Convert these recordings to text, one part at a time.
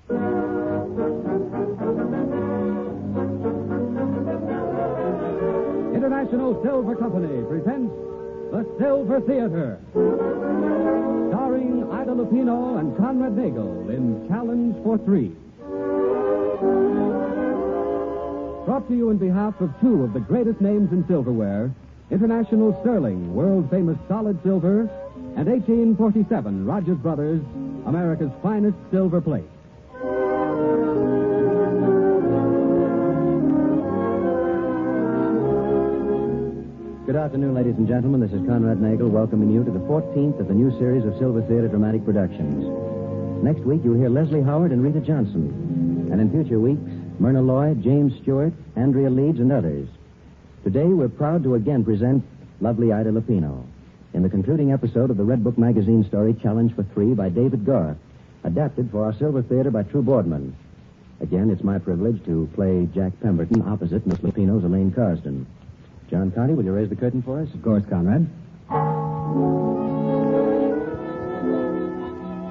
International Silver Company presents The Silver Theater, starring Ida Lupino and Conrad Nagel in Challenge for Three. Brought to you on behalf of two of the greatest names in silverware, International Sterling, world-famous solid silver, and 1847 Rogers Brothers, America's finest silver plate. Good afternoon, ladies and gentlemen. This is Conrad Nagel welcoming you to the 14th of the new series of Silver Theater dramatic productions. Next week, you'll hear Leslie Howard and Rita Johnson. And in future weeks, Myrna Lloyd, James Stewart, Andrea Leeds, and others. Today, we're proud to again present lovely Ida Lupino in the concluding episode of the Red Book magazine story Challenge for Three by David Garth, adapted for our Silver Theater by True Boardman. Again, it's my privilege to play Jack Pemberton opposite Miss Lupino's Elaine Carsden. John Conti, will you raise the curtain for us? Of course, Conrad.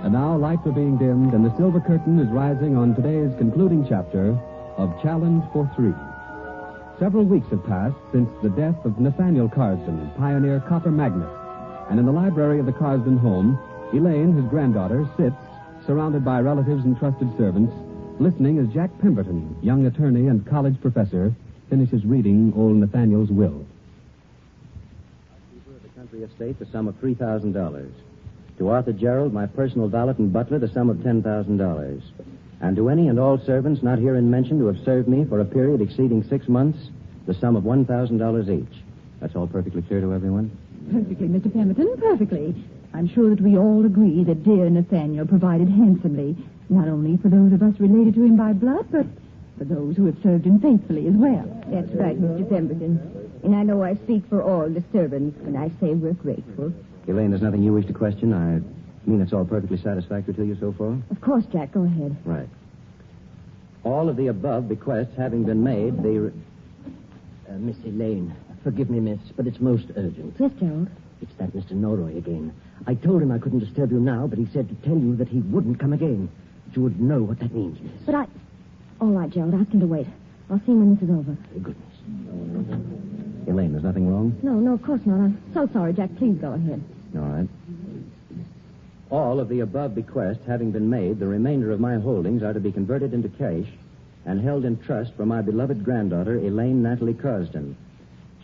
And now lights are being dimmed, and the silver curtain is rising on today's concluding chapter of Challenge for Three. Several weeks have passed since the death of Nathaniel Carsden, pioneer copper magnate. And in the library of the Carsden home, Elaine, his granddaughter, sits, surrounded by relatives and trusted servants, listening as Jack Pemberton, young attorney and college professor, finishes reading old Nathaniel's will. Keeper of the country estate, the sum of $3,000. To Arthur Gerald, my personal valet and butler, the sum of $10,000. And to any and all servants not herein mentioned who have served me for a period exceeding 6 months, the sum of $1,000 each. That's all perfectly clear to everyone? Perfectly, Mr. Pemberton, perfectly. I'm sure that we all agree that dear Nathaniel provided handsomely, not only for those of us related to him by blood, but for those who have served him faithfully as well. That's right, Mr. Pemberton. And I know I speak for all the servants when I say we're grateful. Elaine, there's nothing you wish to question? I mean it's all perfectly satisfactory to you so far? Of course, Jack, go ahead. Right. All of the above bequests having been made, Miss Elaine, forgive me, miss, but it's most urgent. Yes, Gerald? It's that Mr. Norroy again. I told him I couldn't disturb you now, but he said to tell you that he wouldn't come again. That you would know what that means, miss. But All right, Gerald, ask him to wait. I'll see him when this is over. Goodness. Elaine, there's nothing wrong? No, of course not. I'm so sorry, Jack. Please go ahead. All right. All of the above bequests having been made, the remainder of my holdings are to be converted into cash and held in trust for my beloved granddaughter, Elaine Natalie Carsden.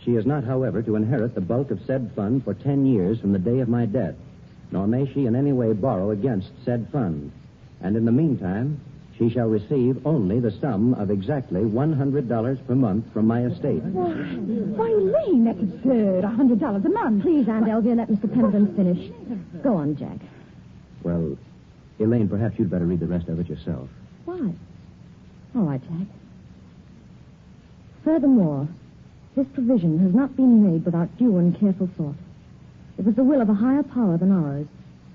She is not, however, to inherit the bulk of said fund for 10 years from the day of my death, nor may she in any way borrow against said fund. And in the meantime, she shall receive only the sum of exactly $100 per month from my estate. Why, Elaine, that's absurd. $100 a month. Please, Aunt Elvia, let Mr. Pemberton finish. Go on, Jack. Well, Elaine, perhaps you'd better read the rest of it yourself. Why? All right, Jack. Furthermore, this provision has not been made without due and careful thought. It was the will of a higher power than ours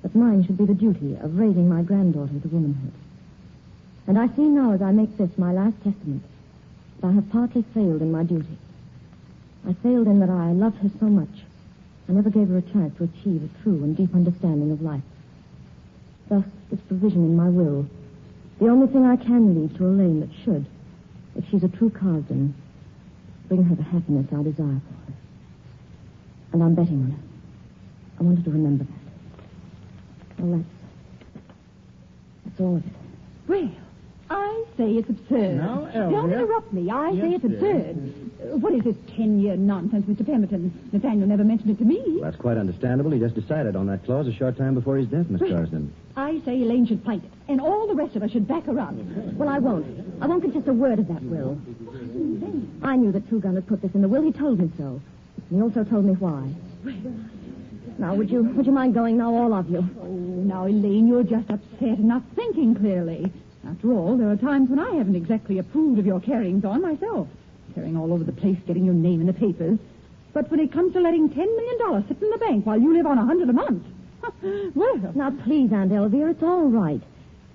that mine should be the duty of raising my granddaughter to womanhood. And I see now, as I make this my last testament, that I have partly failed in my duty. I failed in that I loved her so much, I never gave her a chance to achieve a true and deep understanding of life. Thus, this provision in my will, the only thing I can leave to Elaine that should, if she's a true Carsden, bring her the happiness I desire for her. And I'm betting on it. I want her to remember that. Well, that's all of it. Well, I say it's absurd. Now, Don't Elvia. interrupt me. I say it's Yes, absurd. What is this 10-year nonsense, Mr. Pemberton? Nathaniel never mentioned it to me. Well, that's quite understandable. He just decided on that clause a short time before his death, Miss Carsden. I say Elaine should fight it, and all the rest of us should back her up. Well, I won't. I won't contest a word of that will. I knew that Two Gun had put this in the will. He told me so. He also told me why. Now, would you mind going now, all of you? Oh, now, Elaine, you're just upset and not thinking clearly. After all, there are times when I haven't exactly approved of your carryings on myself. Carrying all over the place, getting your name in the papers. But when it comes to letting $10 million sit in the bank while you live on $100 a month, well... Now, please, Aunt Elvia, it's all right.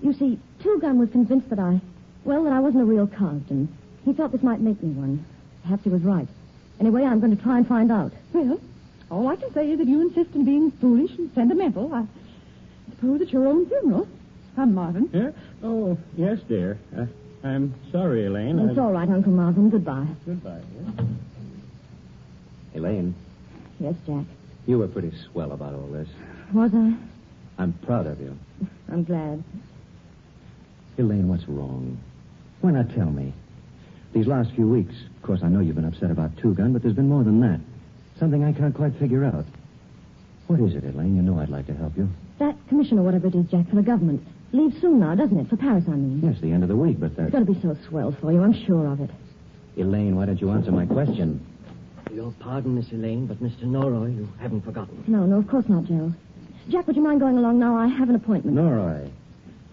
You see, Two Gun was convinced that I wasn't a real Carsden. He thought this might make me one. Perhaps he was right. Anyway, I'm going to try and find out. Well, all I can say is that you insist on being foolish and sentimental. I suppose it's your own funeral. Come, Marvin. Yeah? Oh, yes, dear. I'm sorry, Elaine. It's all right, Uncle Marvin. Goodbye. Goodbye, dear. Elaine, Yes, Jack. you were pretty swell about all this. Was I? I'm proud of you. I'm glad. Elaine, what's wrong? Why not tell me? These last few weeks, of course, I know you've been upset about Two Gun, but there's been more than that. Something I can't quite figure out. What is it, Elaine? You know I'd like to help you. That commission or whatever it is, Jack, for the government. Leaves soon now, doesn't it? For Paris, I mean. Yes, the end of the week, but It's going to be so swell for you, I'm sure of it. Elaine, why don't you answer my question? Your pardon, Miss Elaine, but Mr. Norroy, you haven't forgotten. No, of course not, Gerald. Jack, would you mind going along now? I have an appointment. Norroy.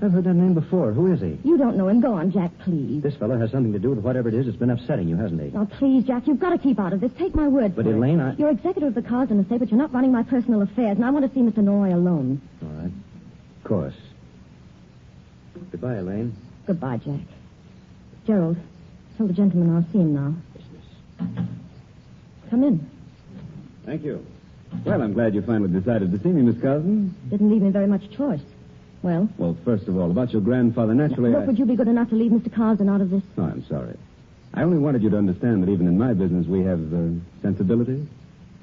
I've heard that name before. Who is he? You don't know him. Go on, Jack, please. This fellow has something to do with whatever it is that's been upsetting you, hasn't he? Now, please, Jack, you've got to keep out of this. Take my word But, for it. Elaine, You're executor of the Carsden estate, but you're not running my personal affairs, and I want to see Mr. Norroy alone. All right. Of course. Goodbye, Elaine. Goodbye, Jack. Gerald, tell the gentleman I'll see him now. Come in. Thank you. Well, I'm glad you finally decided to see me, Miss Carsden. Didn't leave me very much choice. Well, Well, first of all, about your grandfather, naturally, look, would you be good enough to leave Mr. Carsden out of this? Oh, I'm sorry. I only wanted you to understand that even in my business we have sensibilities.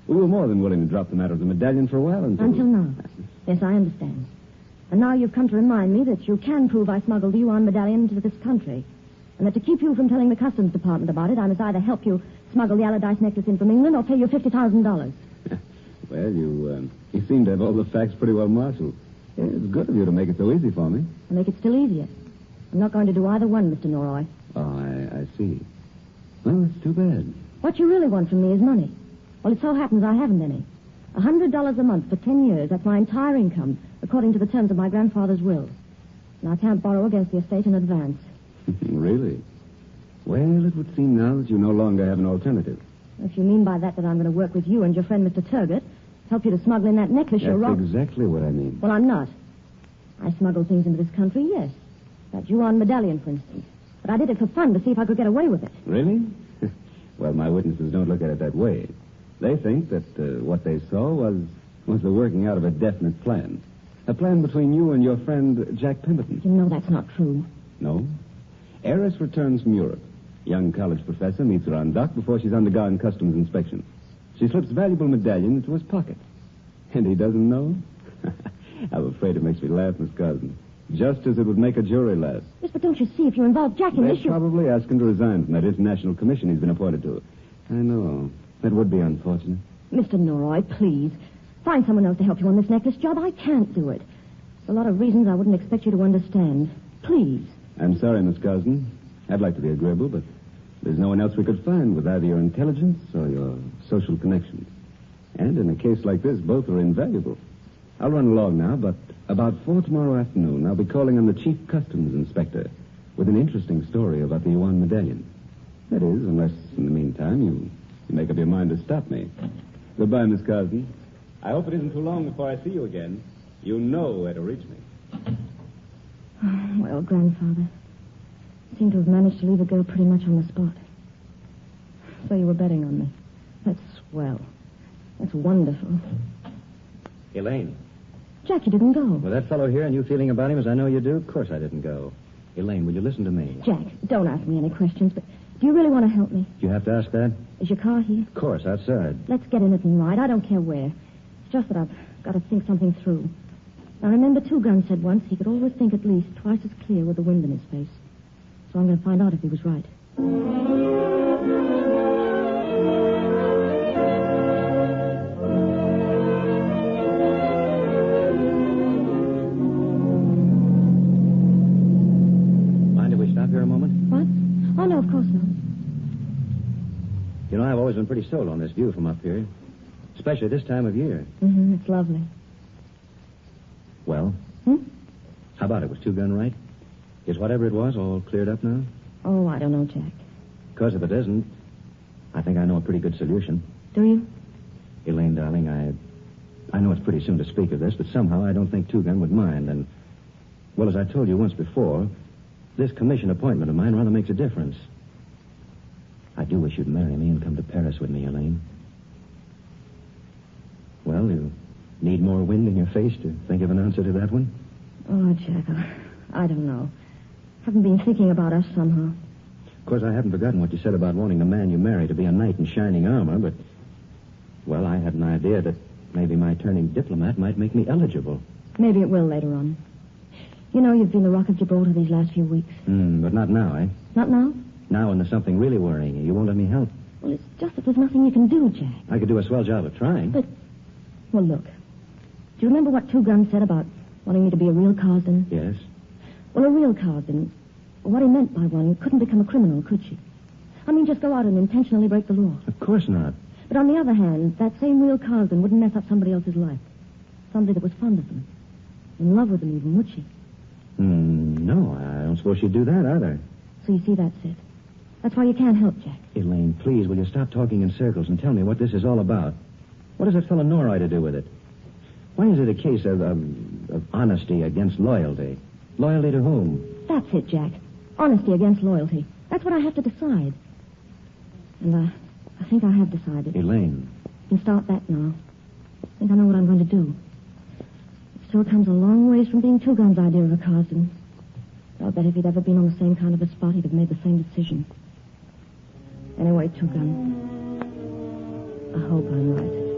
We were more than willing to drop the matter of the medallion for a while Until now. Yes, I understand. And now you've come to remind me that you can prove I smuggled the yuan medallion into this country. And that to keep you from telling the Customs Department about it, I must either help you smuggle the Allardyce necklace in from England or pay you $50,000. Well, you seem to have all the facts pretty well marshaled. It's good of you to make it so easy for me. I'll make it still easier. I'm not going to do either one, Mr. Norroy. Oh, I see. Well, it's too bad. What you really want from me is money. Well, it so happens I haven't any. $100 a month for 10 years. That's my entire income, according to the terms of my grandfather's will. And I can't borrow against the estate in advance. Really? Well, it would seem now that you no longer have an alternative. If you mean by that I'm going to work with you and your friend Mr. Turgott, help you to smuggle in that necklace, you're That's wrong. exactly what I mean. Well, I'm not. I smuggled things into this country, yes. That yuan medallion, for instance. But I did it for fun to see if I could get away with it. Really? Well, my witnesses don't look at it that way. They think that what they saw was the working out of a definite plan. A plan between you and your friend Jack Pemberton. You know that's not true. No? Heiress returns from Europe. Young college professor meets her on dock before she's undergone customs inspection. She slips valuable medallion into his pocket. And he doesn't know? I'm afraid it makes me laugh, Miss Carsden. Just as it would make a jury laugh. Yes, but don't you see, if you involve Jack in They'd this, you... probably ask him to resign from that international commission he's been appointed to. I know. That would be unfortunate. Mr. Norroy, please. Find someone else to help you on this necklace job. I can't do it. There's a lot of reasons I wouldn't expect you to understand. Please. I'm sorry, Miss Carsden. I'd like to be agreeable, but there's no one else we could find with either your intelligence or your social connections. And in a case like this, both are invaluable. I'll run along now, but about 4 tomorrow afternoon, I'll be calling on the Chief Customs Inspector with an interesting story about the yuan medallion. That is, unless, in the meantime, you make up your mind to stop me. Goodbye, Miss Carsden. I hope it isn't too long before I see you again. You know where to reach me. Well, Grandfather, you seem to have managed to leave a girl pretty much on the spot. So you were betting on me. That's swell. That's wonderful. Elaine. Jack, you didn't go. With that fellow here and you feeling about him as I know you do, of course I didn't go. Elaine, will you listen to me? Jack, don't ask me any questions, but do you really want to help me? Do you have to ask that? Is your car here? Of course, outside. Let's get anything right. I don't care where. It's just that I've got to think something through. Now, remember, Two Gun said once he could always think at least twice as clear with the wind in his face. So I'm going to find out if he was right. Mind if we stop here a moment? What? Oh, no, of course not. You know, I've always been pretty sold on this view from up here. Especially this time of year. Mm-hmm, it's lovely. Well? How about it? Was Two Gun right? Is whatever it was all cleared up now? Oh, I don't know, Jack. Because if it isn't, I think I know a pretty good solution. Do you? Elaine, darling, I know it's pretty soon to speak of this, but somehow I don't think Two Gun would mind. And, well, as I told you once before, this commission appointment of mine rather makes a difference. I do wish you'd marry me and come to Paris with me, Elaine. Well, you need more wind in your face to think of an answer to that one? Oh, Jack, I don't know. Haven't been thinking about us somehow. Of course, I haven't forgotten what you said about wanting the man you marry to be a knight in shining armor, but... Well, I had an idea that maybe my turning diplomat might make me eligible. Maybe it will later on. You know you've been the Rock of Gibraltar these last few weeks. But not now, eh? Not now? Now when there's something really worrying you. You won't let me help. Well, it's just that there's nothing you can do, Jack. I could do a swell job of trying. But, well, look. Do you remember what Two Guns said about wanting me to be a real Carsden? Yes. Well, a real Carsden, what he meant by one, couldn't become a criminal, could she? I mean, just go out and intentionally break the law. Of course not. But on the other hand, that same real Carsden wouldn't mess up somebody else's life. Somebody that was fond of them. In love with them even, would she? No, I don't suppose she'd do that either. So you see, that's it. That's why you can't help, Jack. Elaine, please, will you stop talking in circles and tell me what this is all about? What has that fellow Noroi to do with it? Why is it a case of honesty against loyalty? Loyalty to whom? That's it, Jack. Honesty against loyalty. That's what I have to decide. And I think I have decided. Elaine. You can start that now. I think I know what I'm going to do. It still comes a long ways from being Two Guns' idea of a Carsden. I'll bet if he'd ever been on the same kind of a spot, he'd have made the same decision. Anyway, Two Guns, I hope I'm right.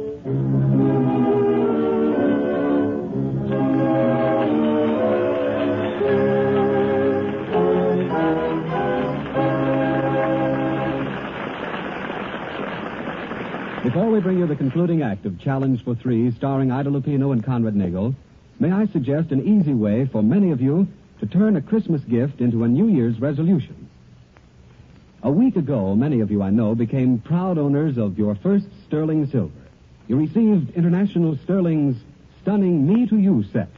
Before we bring you the concluding act of Challenge for Three, starring Ida Lupino and Conrad Nagel, may I suggest an easy way for many of you to turn a Christmas gift into a New Year's resolution. A week ago, many of you I know became proud owners of your first sterling silver. You received International Sterling's stunning Me to You set.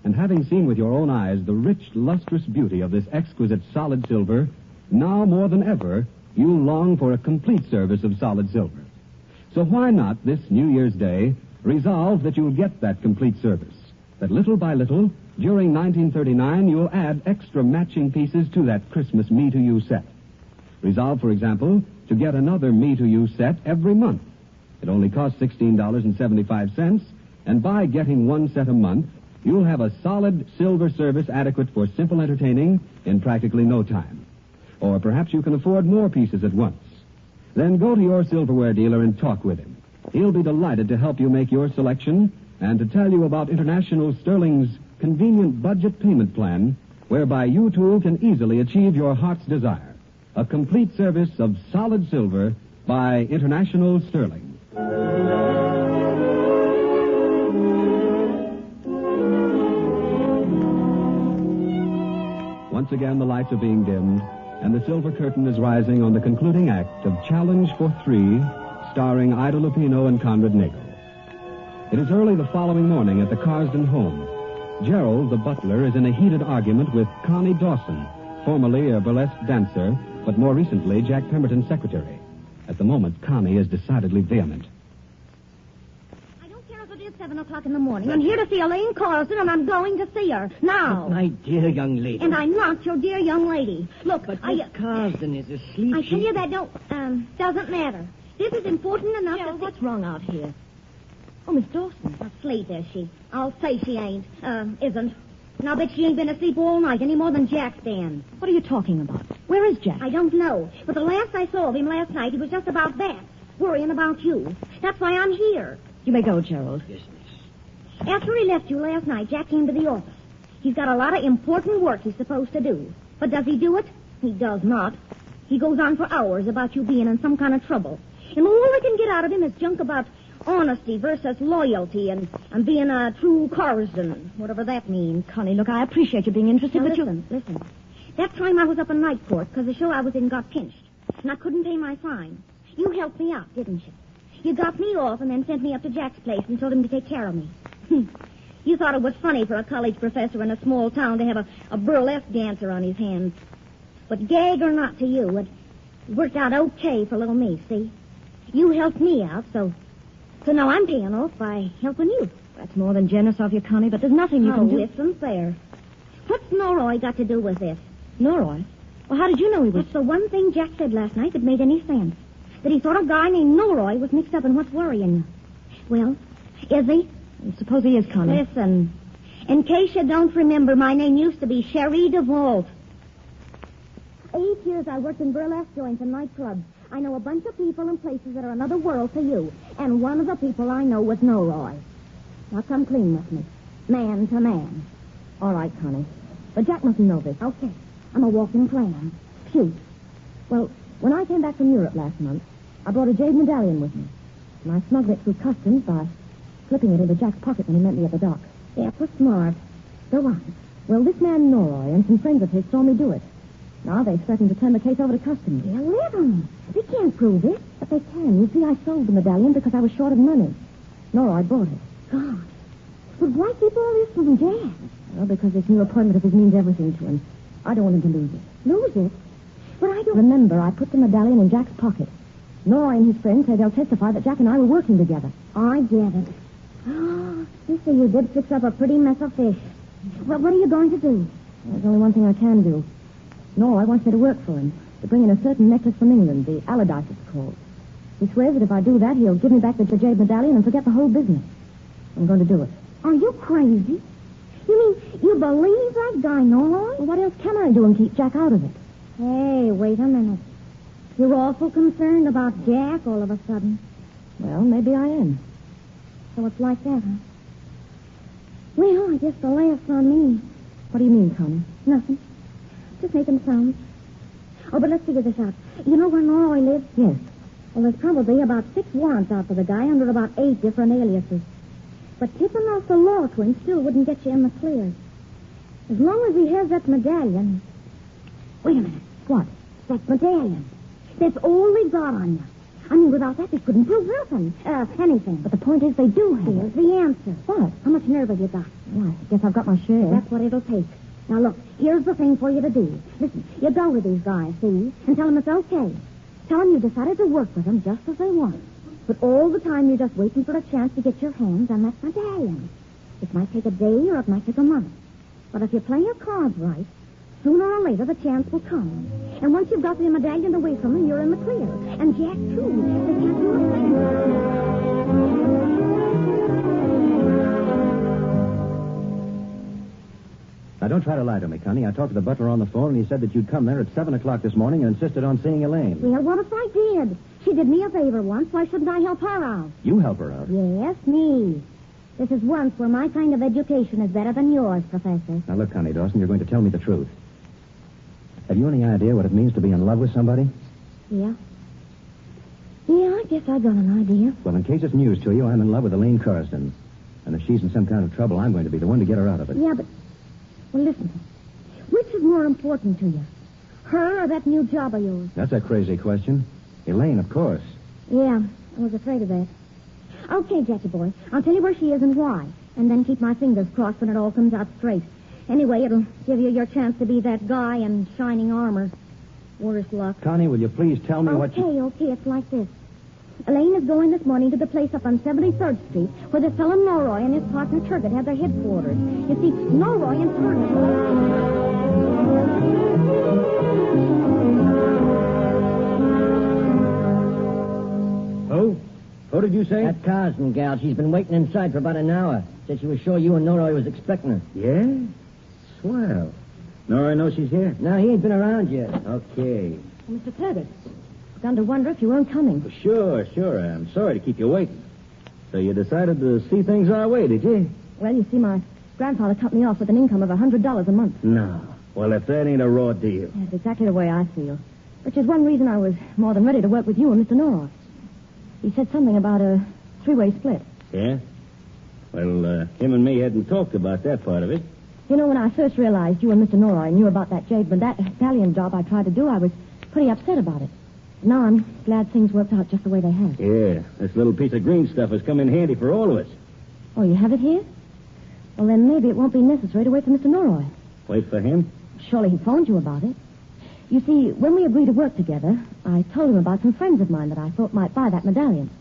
And having seen with your own eyes the rich, lustrous beauty of this exquisite solid silver, now more than ever, you long for a complete service of solid silver. So why not, this New Year's Day, resolve that you'll get that complete service? That little by little, during 1939, you'll add extra matching pieces to that Christmas Me to You set. Resolve, for example, to get another Me to You set every month. It only costs $16.75, and by getting one set a month, you'll have a solid silver service adequate for simple entertaining in practically no time. Or perhaps you can afford more pieces at once. Then go to your silverware dealer and talk with him. He'll be delighted to help you make your selection and to tell you about International Sterling's convenient budget payment plan, whereby you too can easily achieve your heart's desire. A complete service of solid silver by International Sterling. Once again, the lights are being dimmed, and the silver curtain is rising on the concluding act of Challenge for Three, starring Ida Lupino and Conrad Nagel. It is early the following morning at the Carsden home. Gerald, the butler, is in a heated argument with Connie Dawson, formerly a burlesque dancer, but more recently Jack Pemberton's secretary. At the moment, Connie is decidedly vehement. I don't care if it is 7 o'clock in the morning. I'm here to see Elaine Carsden, and I'm going to see her. Now. My dear young lady. And I'm not your dear young lady. Look, But Miss Carsden is asleep. I tell you that doesn't matter. This is important enough Gerald, to... what's wrong out here? Oh, Miss Dawson. Asleep, is she? I'll say she ain't. Isn't. And I'll bet she ain't been asleep all night, any more than Jack's been. What are you talking about? Where is Jack? I don't know. But the last I saw of him last night, he was just about that. Worrying about you. That's why I'm here. You may go, Gerald. Yes, miss. After he left you last night, Jack came to the office. He's got a lot of important work he's supposed to do. But does he do it? He does not. He goes on for hours about you being in some kind of trouble. And all I can get out of him is junk about honesty versus loyalty and being a true Carsden, whatever that means. Connie, look, I appreciate you being interested, Now, but listen. That time I was up in night court because the show I was in got pinched. And I couldn't pay my fine. You helped me out, didn't you? You got me off and then sent me up to Jack's place and told him to take care of me. You thought it was funny for a college professor in a small town to have a burlesque dancer on his hands. But gag or not to you, it worked out okay for little me, see? You helped me out, so now I'm paying off by helping you. That's more than generous of you, Connie, but there's nothing you can do. Listen there. What's Noroi got to do with this? Noroi? Well, how did you know he was... It's the one thing Jack said last night that made any sense. That he thought a guy named Noroi was mixed up in what's worrying you. Well, is he? Suppose he is, Connie. Listen, In case you don't remember, my name used to be Sherry DeVault. 8 years I worked in burlesque joints and nightclubs. I know a bunch of people and places that are another world to you. And one of the people I know was Norroy. Now come clean with me. Man to man. All right, Connie. But Jack mustn't know this. Okay. I'm a walking plan. Shoot. Well, when I came back from Europe last month, I brought a jade medallion with me. And I smuggled it through customs by slipping it into Jack's pocket when he met me at the dock. That was smart. Go on. Well, this man Norroy and some friends of his saw me do it. Now they threatened to turn the case over to customs. They'll let them. They can't prove it. But they can. You see, I sold the medallion because I was short of money. Norroy bought it. God. But why keep all this from Jack? Well, because this new appointment of his means everything to him. I don't want him to lose it. Lose it? But I don't... Remember, I put the medallion in Jack's pocket. Norroy and his friends say they'll testify that Jack and I were working together. I get it. Oh, you see, you did fix up a pretty mess of fish. Well, what are you going to do? There's only one thing I can do. Norroy wants me to work for him, to bring in a certain necklace from England, the Allardyce it's called. He swears that if I do that, he'll give me back the jade medallion and forget the whole business. I'm going to do it. Are you crazy? You mean you believe that guy, Norroy? Well, what else can I do and keep Jack out of it? Hey, wait a minute. You're awful concerned about Jack all of a sudden. Well, maybe I am. So it's like that, huh? Well, I guess the laugh's on me. What do you mean, Connie? Nothing. Just making sounds. Oh, but let's figure this out. You know where Norroy lives? Yes. Well, there's probably about 6 warrants out for the guy under about 8 different aliases. But tipping off the law twin still wouldn't get you in the clear. As long as he has that medallion... Wait a minute. What? That medallion. That's all they got on you. I mean, without that, they couldn't prove nothing. Anything. But the point is they do have Here's it. the answer. What? How much nerve have you got? Well, I guess I've got my share. That's what it'll take. Now, look, here's the thing for you to do. Listen, you go with these guys, see, and tell them it's okay. Tell them you decided to work with them just as they want. But all the time you're just waiting for a chance to get your hands on that medallion. It might take a day or it might take a month. But if you play your cards right, sooner or later the chance will come. And once you've got the medallion away from them, you're in the clear. And Jack, too. They can't do a thing. Now, don't try to lie to me, Connie. I talked to the butler on the phone, and he said that you'd come there at 7 o'clock this morning and insisted on seeing Elaine. Well, what if I did? She did me a favor once. Why shouldn't I help her out? You help her out? Yes, me. This is once where my kind of education is better than yours, Professor. Now, look, Connie Dawson, you're going to tell me the truth. Have you any idea what it means to be in love with somebody? Yeah. Yeah, I guess I got an idea. Well, in case it's news to you, I'm in love with Elaine Carsden. And if she's in some kind of trouble, I'm going to be the one to get her out of it. Yeah, but... Well, listen. Which is more important to you? Her or that new job of yours? That's a crazy question. Elaine, of course. Yeah, I was afraid of that. Okay, Jackie boy. I'll tell you where she is and why. And then keep my fingers crossed when it all comes out straight. Anyway, it'll give you your chance to be that guy in shining armor. Worse luck. Connie, will you please tell me what you... Okay, it's like this. Elaine is going this morning to the place up on 73rd Street where the fellow Norroy and his partner Turgot have their headquarters. You see, Norroy and Turgot... Oh? What did you say? That Carsden gal, she's been waiting inside for about an hour. Said she was sure you and Norroy was expecting her. Yeah? Swell. Nora knows she's here? No, he ain't been around yet. Okay. Mr. Turgot, begun to wonder if you weren't coming. Well, sure. I'm sorry to keep you waiting. So you decided to see things our way, did you? Well, you see, my grandfather cut me off with an income of $100 a month. No. Well, if that ain't a raw deal. That's exactly the way I feel. Which is one reason I was more than ready to work with you and Mr. Norroy. He said something about a 3-way split. Yeah? Well, him and me hadn't talked about that part of it. You know, when I first realized you and Mr. Norroy knew about that jade medallion job I tried to do, I was pretty upset about it. Now I'm glad things worked out just the way they have. Yeah, this little piece of green stuff has come in handy for all of us. Oh, you have it here? Well, then maybe it won't be necessary to wait for Mr. Norroy. Wait for him? Surely he phoned you about it. You see, when we agreed to work together, I told him about some friends of mine that I thought might buy that medallion.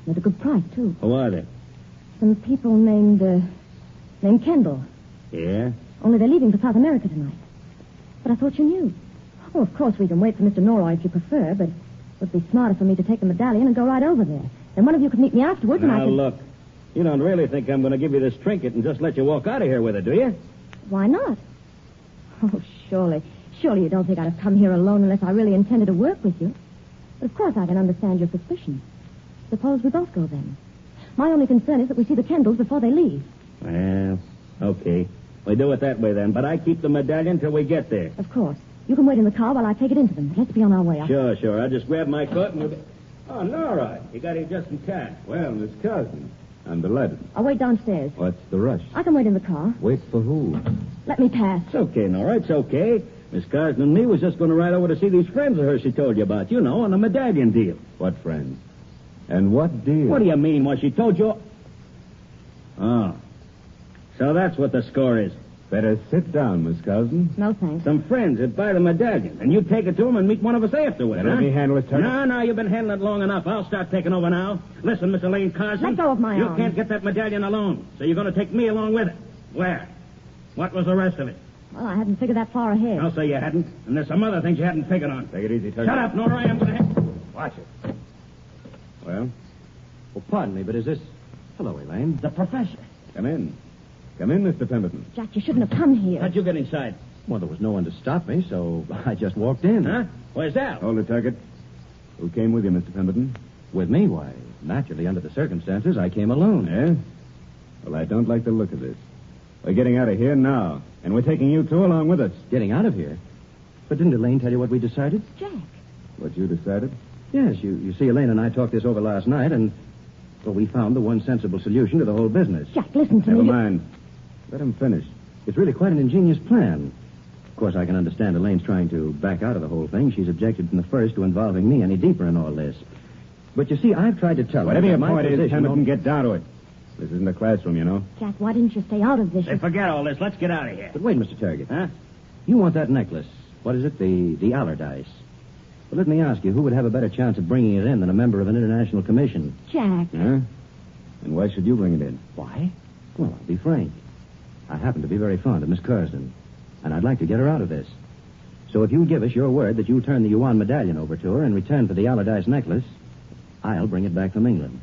At a good price, too. Who are they? Some people named Kendall. Yeah? Only they're leaving for South America tonight. But I thought you knew. Oh, of course, we can wait for Mr. Norroy if you prefer, but it would be smarter for me to take the medallion and go right over there. Then one of you could meet me afterwards and I Now, could... look. You don't really think I'm going to give you this trinket and just let you walk out of here with it, do you? Why not? Oh, surely. Surely you don't think I'd have come here alone unless I really intended to work with you. But of course I can understand your suspicion. Suppose we both go then. My only concern is that we see the Kendalls before they leave. Well, okay. We do it that way then, but I keep the medallion till we get there. Of course. You can wait in the car while I take it into them. Let's be on our way. Sure. I'll just grab my coat and we'll be... Oh, Nora, you got here just in time. Well, Miss Carson, I'm delighted. I'll wait downstairs. What's the rush? I can wait in the car. Wait for who? Let me pass. It's okay, Nora, it's okay. Miss Carson and me was just going to ride over to see these friends of hers she told you about, you know, on the medallion deal. What friends? And what deal? What do you mean, what she told you? Oh. So that's what the score is. Better sit down, Miss Carson. No, thanks. Some friends that buy the medallion, and you take it to them and meet one of us afterwards, Let me handle it, Turner. No, you've been handling it long enough. I'll start taking over now. Listen, Miss Elaine Carson. Let go of my You arm. can't get that medallion alone, so you're going to take me along with it. Where? What was the rest of it? Well, I hadn't figured that far ahead. I'll say you hadn't, and there's some other things you hadn't figured on. Take it easy, Turner. Shut up, Nora. I am going to... Watch it. Well, pardon me, but is this... Hello, Elaine. The professor. Come in. Come in, Mr. Pemberton. Jack, you shouldn't have come here. How'd you get inside? Well, there was no one to stop me, so I just walked in. Huh? Where's Al? Hold it, Turkett. Who came with you, Mr. Pemberton? With me? Why, naturally, under the circumstances, I came alone. Eh? Well, I don't like the look of this. We're getting out of here now, and we're taking you two along with us. Getting out of here? But didn't Elaine tell you what we decided? Jack. What you decided? Yes, you see, Elaine and I talked this over last night, and, well, we found the one sensible solution to the whole business. Jack, listen to Never me. mind. Let him finish. It's really quite an ingenious plan. Of course, I can understand Elaine's trying to back out of the whole thing. She's objected from the first to involving me any deeper in all this. But you see, I've tried to tell her... Whatever that your my point is, position Pemberton, won't- get down to it. This isn't a classroom, you know. Jack, why didn't you stay out of this? Hey, forget all this. Let's get out of here. But wait, Mr. Target. Huh? You want that necklace. What is it? The Allardyce. But let me ask you, who would have a better chance of bringing it in than a member of an international commission? Jack. Huh? And why should you bring it in? Why? Well, I'll be frank. I happen to be very fond of Miss Curzon, and I'd like to get her out of this. So if you give us your word that you'll turn the Yuan medallion over to her in return for the Allardyce necklace, I'll bring it back from England.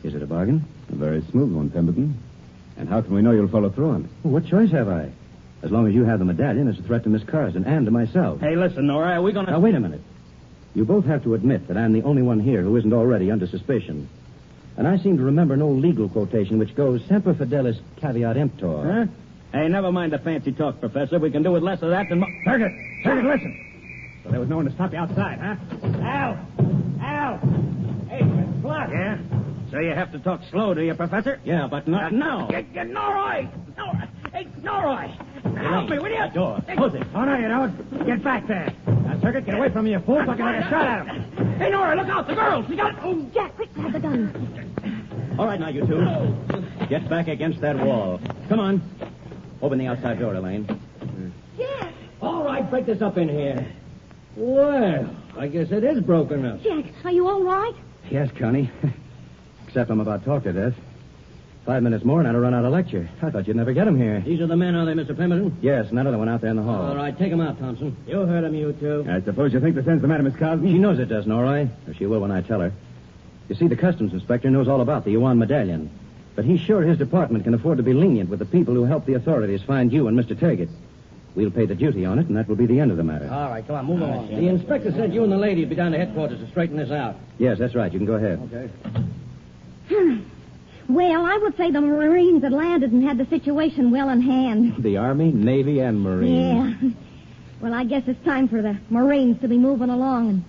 Is it a bargain? A very smooth one, Pemberton. And how can we know you'll follow through on it? Well, what choice have I? As long as you have the medallion, it's a threat to Miss Curzon and to myself. Hey, listen, Nora, are we going to... Now, wait a minute. You both have to admit that I'm the only one here who isn't already under suspicion. And I seem to remember an old legal quotation which goes, semper fidelis caveat emptor. Huh? Hey, never mind the fancy talk, Professor. We can do with less of that than... Turkett, listen. So there was no one to stop you outside, huh? Al! Hey, Clark. Yeah? So you have to talk slow, do you, Professor? Yeah, but not now. Nora! Hey, Nora! Help me, will you? Door. Close it. Oh, no, you don't. Get back there. Now, Turkett, get away from me, you fool, so I can take a shot at him. Hey, Nora, look out! The girls! We got... Oh, Jack, quick, grab the gun. All right, now, you two. Get back against that wall. Come on. Open the outside door, Elaine. Jack! All right, break this up in here. Well, I guess it is broken up. Jack, are you all right? Yes, Connie. Except I'm about talked to death. 5 minutes more and I'd have run out of lecture. I thought you'd never get him here. These are the men, are they, Mr. Pemberton? Yes, none of them went out there in the hall. All right, take them out, Thompson. You heard him, you two. I suppose you think the sense the matter, Miss Cosby? She knows it does, Norrie. Or she will when I tell her. You see, the customs inspector knows all about the Yuan medallion. But he's sure his department can afford to be lenient with the people who helped the authorities find you and Mr. Turgett. We'll pay the duty on it, and that will be the end of the matter. All right, come on, move along. The inspector said you and the lady would be down to headquarters to straighten this out. Yes, that's right. You can go ahead. Okay. Well, I would say the Marines had landed and had the situation well in hand. The Army, Navy, and Marines. Yeah. Well, I guess it's time for the Marines to be moving along and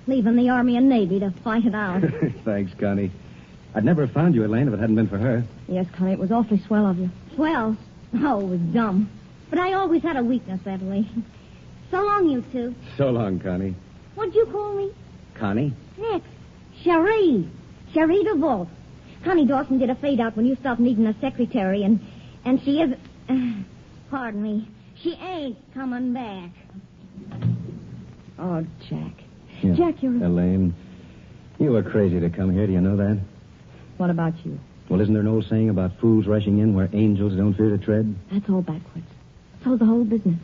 leaving the Army and Navy to fight it out. Thanks, Connie. I'd never have found you, Elaine, if it hadn't been for her. Yes, Connie, it was awfully swell of you. Well, oh, it was dumb. But I always had a weakness that way. So long, you two. So long, Connie. What'd you call me? Connie? Next. Cherie. Cherie DeVault. Connie Dawson did a fade-out when you stopped needing a secretary, and she is... pardon me. She ain't coming back. Oh, Jack. Yeah. Jack, you're... Elaine, you were crazy to come here. Do you know that? What about you? Well, isn't there an old saying about fools rushing in where angels don't fear to tread? That's all backwards. So's the whole business.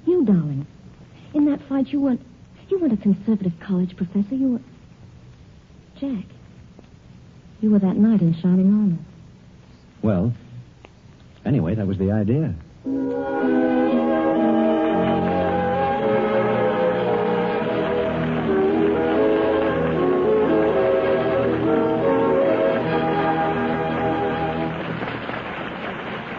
You, darling. In that fight, you weren't a conservative college professor. You were... Jack. You were that knight in shining armor. Well, anyway, that was the idea.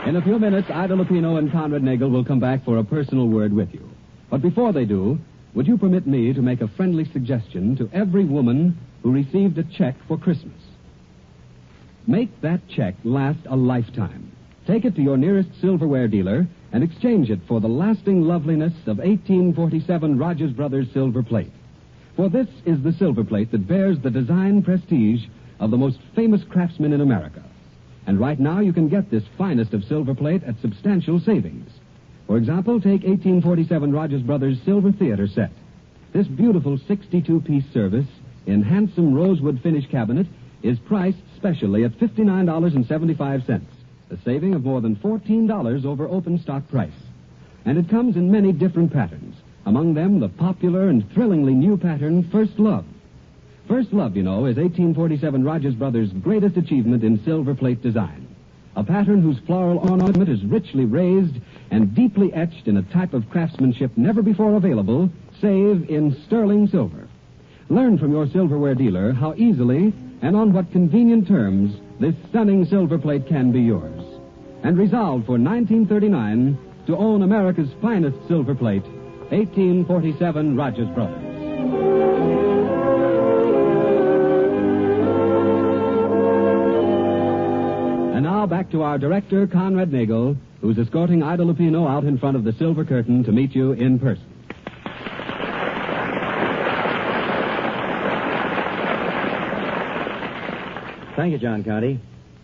In a few minutes, Ida Lupino and Conrad Nagel will come back for a personal word with you. But before they do, would you permit me to make a friendly suggestion to every woman who received a check for Christmas? Make that check last a lifetime. Take it to your nearest silverware dealer and exchange it for the lasting loveliness of 1847 Rogers Brothers silver plate. For this is the silver plate that bears the design prestige of the most famous craftsmen in America. And right now you can get this finest of silver plate at substantial savings. For example, take 1847 Rogers Brothers Silver Theater set. This beautiful 62-piece service in handsome rosewood finish cabinet is priced specially at $59.75, a saving of more than $14 over open stock price. And it comes in many different patterns, among them the popular and thrillingly new pattern First Love. First Love, you know, is 1847 Rogers Brothers' greatest achievement in silver plate design. A pattern whose floral ornament is richly raised and deeply etched in a type of craftsmanship never before available, save in sterling silver. Learn from your silverware dealer how easily and on what convenient terms this stunning silver plate can be yours. And resolve for 1939 to own America's finest silver plate, 1847 Rogers Brothers. And now back to our director, Conrad Nagel, who's escorting Ida Lupino out in front of the silver curtain to meet you in person. Thank you, John Conti.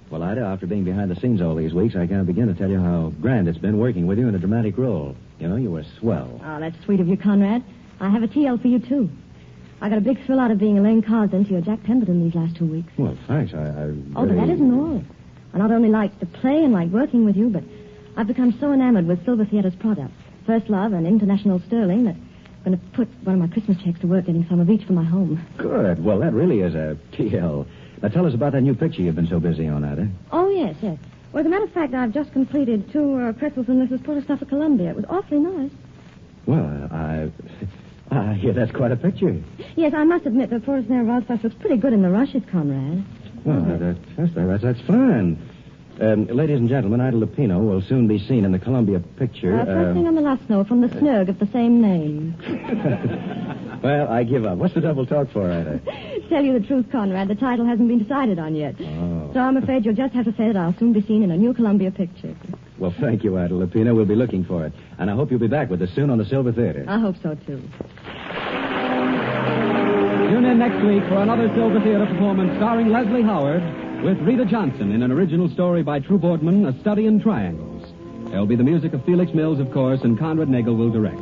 Well, Ida, after being behind the scenes all these weeks, I can't begin to tell you how grand it's been working with you in a dramatic role. You know, you were swell. Oh, that's sweet of you, Conrad. I have a TL for you, too. I got a big thrill out of being Elaine Carsden to your Jack Pemberton these last 2 weeks. Well, thanks. Oh, but that isn't all. I not only like the play and like working with you, but I've become so enamored with Silver Theatre's products, First Love and International Sterling, that I'm going to put one of my Christmas checks to work getting some of each for my home. Good. Well, that really is a TL. Now, tell us about that new picture you've been so busy on, Ida. Oh, yes. Well, as a matter of fact, I've just completed 2 pretzels and Mrs. Porter stuff for Columbia. It was awfully nice. Well, I hear that's quite a picture. Yes, I must admit that Forrest Never's stuff looks pretty good in the rushes, Conrad. Well, that's fine. Ladies and gentlemen, Ida Lupino will soon be seen in the Columbia picture. First thing on the last note from the snurg of the same name. Well, I give up. What's the double talk for, Ida? Tell you the truth, Conrad, the title hasn't been decided on yet. Oh. So I'm afraid you'll just have to say that I'll soon be seen in a new Columbia picture. Well, thank you, Ida Lupino. We'll be looking for it. And I hope you'll be back with us soon on the Silver Theater. I hope so, too. Tune in next week for another Silver Theater performance starring Leslie Howard with Rita Johnson in an original story by True Boardman, A Study in Triangles. There'll be the music of Felix Mills, of course, and Conrad Nagel will direct.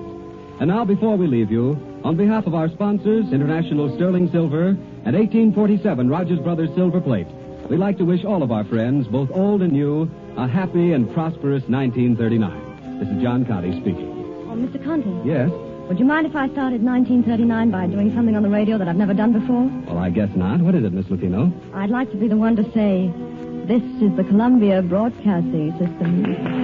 And now, before we leave you, on behalf of our sponsors, International Sterling Silver and 1847 Rogers Brothers Silver Plate, we'd like to wish all of our friends, both old and new, a happy and prosperous 1939. This is John Conti speaking. Oh, Mr. Conti. Yes? Would you mind if I started 1939 by doing something on the radio that I've never done before? Well, I guess not. What is it, Miss Lupino? I'd like to be the one to say, this is the Columbia Broadcasting System.